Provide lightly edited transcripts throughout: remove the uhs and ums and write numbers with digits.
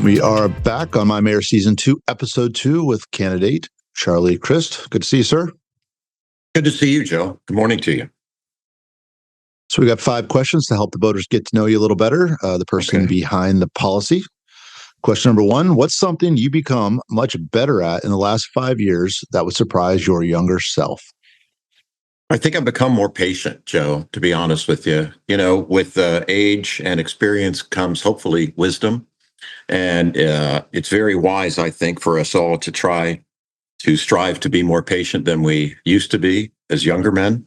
We are back on My Mayor Season 2, Episode 2 with candidate Charlie Crist. Good to see you, sir. Good to see you, Joe. Good morning to you. So we got 5 questions to help the voters get to know you a little better, the person behind the policy. Question number 1, what's something you become much better at in the last 5 years that would surprise your younger self? I think I've become more patient, Joe, to be honest with you. You know, with age and experience comes hopefully wisdom. And it's very wise, I think, for us all to try to strive to be more patient than we used to be as younger men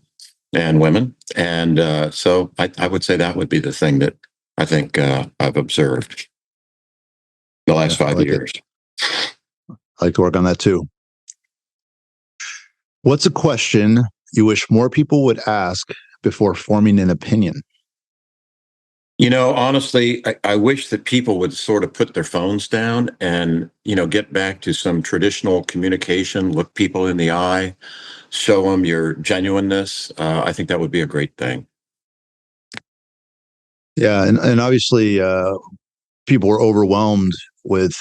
and women. And so I would say that would be the thing that I think I've observed the last 5 years. I like to work on that too. What's a question you wish more people would ask before forming an opinion? You know, honestly, I wish that people would sort of put their phones down and, get back to some traditional communication, look people in the eye, show them your genuineness. I think that would be a great thing. Yeah, and obviously people are overwhelmed with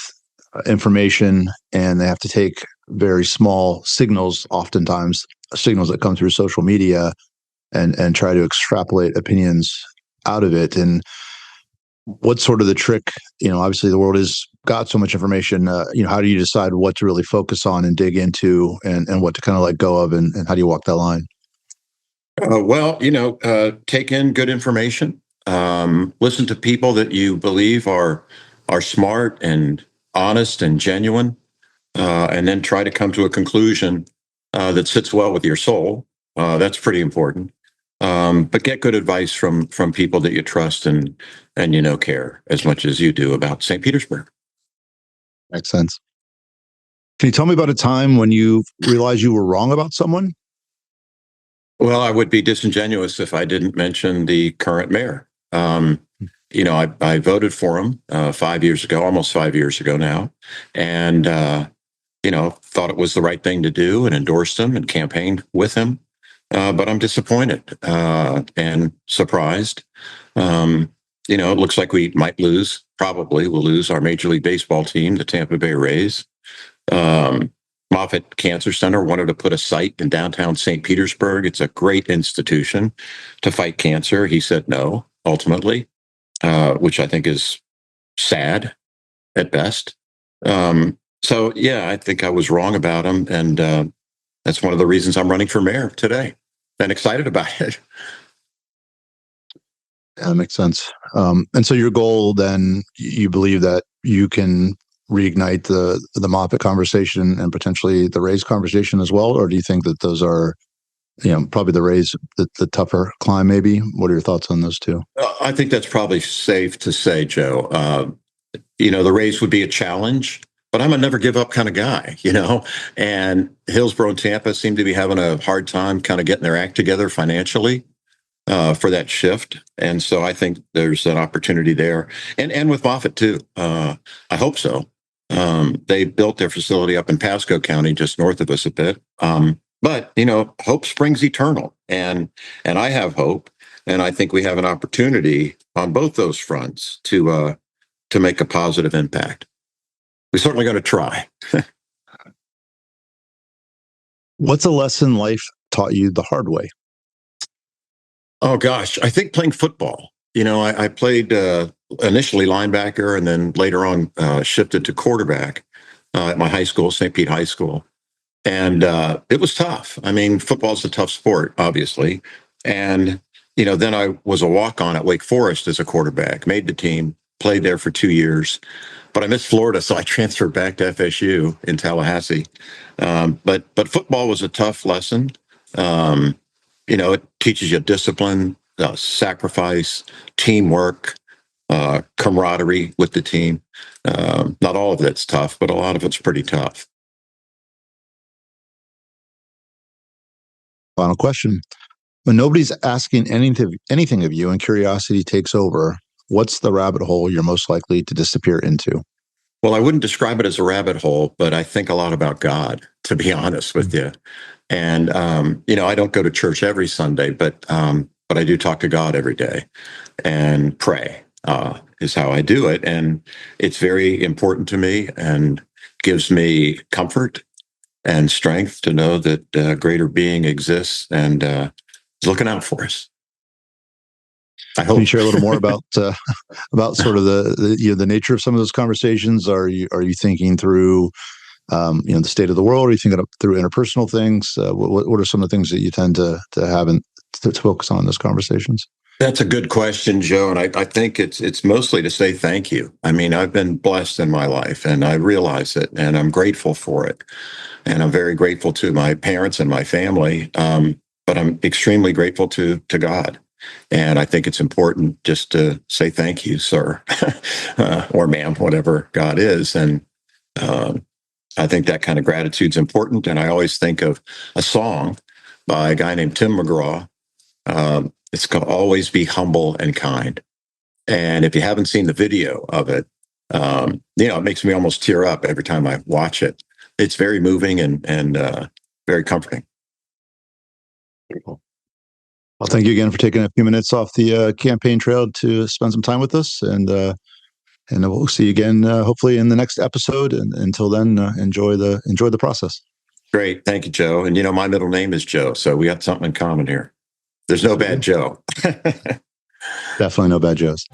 information, and they have to take very small signals, oftentimes signals that come through social media, and try to extrapolate opinions out of it. And what's sort of the trick? Obviously the world has got so much information. How do you decide what to really focus on and dig into, and what to kind of let go of, and how do you walk that line? Take in good information. Listen to people that you believe are smart and honest and genuine, and then try to come to a conclusion that sits well with your soul. That's pretty important. But get good advice from people that you trust and care as much as you do about St. Petersburg. Makes sense. Can you tell me about a time when you realized you were wrong about someone? Well, I would be disingenuous if I didn't mention the current mayor. I voted for him 5 years ago, almost 5 years ago now, and thought it was the right thing to do and endorsed him and campaigned with him. But I'm disappointed and surprised. It looks like we might lose. Probably we'll lose our Major League Baseball team, the Tampa Bay Rays. Moffitt Cancer Center wanted to put a site in downtown St. Petersburg. It's a great institution to fight cancer. He said no, ultimately, which I think is sad at best. I think I was wrong about him. And that's one of the reasons I'm running for mayor today and excited about it. Yeah, that makes sense. And so your goal then, you believe that you can reignite the Moffitt conversation and potentially the Rays conversation as well? Or do you think that those are, probably the Rays, the tougher climb maybe? What are your thoughts on those two? I think that's probably safe to say, Joe. The Rays would be a challenge, but I'm a never give up kind of guy, and Hillsborough and Tampa seem to be having a hard time kind of getting their act together financially for that shift. And so I think there's an opportunity there. And with Moffitt too. I hope so. They built their facility up in Pasco County, just north of us a bit. But hope springs eternal. And I have hope. And I think we have an opportunity on both those fronts to make a positive impact. We're certainly going to try. What's a lesson life taught you the hard way? Oh, gosh. I think playing football. I played initially linebacker and then later on shifted to quarterback at my high school, St. Pete High School. And it was tough. I mean, football's a tough sport, obviously. And, then I was a walk-on at Wake Forest as a quarterback, made the team, played there for 2 years. But I missed Florida, so I transferred back to FSU in Tallahassee. But football was a tough lesson. It teaches you discipline, sacrifice, teamwork, camaraderie with the team. Not all of it's tough, but a lot of it's pretty tough. Final question. When nobody's asking anything of you and curiosity takes over, what's the rabbit hole you're most likely to disappear into? Well, I wouldn't describe it as a rabbit hole, but I think a lot about God, to be honest with you. And, I don't go to church every Sunday, but I do talk to God every day and pray. is how I do it. And it's very important to me and gives me comfort and strength to know that greater being exists and is looking out for us. I Can you hope. share a little more about sort of the nature of some of those conversations? Are you thinking through the state of the world? Are you thinking through interpersonal things? What are some of the things that you tend to have to focus on in those conversations? That's a good question, Joe. And I think it's mostly to say thank you. I mean, I've been blessed in my life and I realize it and I'm grateful for it. And I'm very grateful to my parents and my family. But I'm extremely grateful to God. And I think it's important just to say thank you, sir, or ma'am, whatever God is. And I think that kind of gratitude's important. And I always think of a song by a guy named Tim McGraw. It's called Always Be Humble and Kind. And if you haven't seen the video of it, it makes me almost tear up every time I watch it. It's very moving and very comforting. Well, thank you again for taking a few minutes off the campaign trail to spend some time with us, and we'll see you again hopefully in the next episode. And until then, enjoy the process. Great, thank you, Joe. And my middle name is Joe, so we got something in common here. There's no bad Joe. Definitely no bad Joes.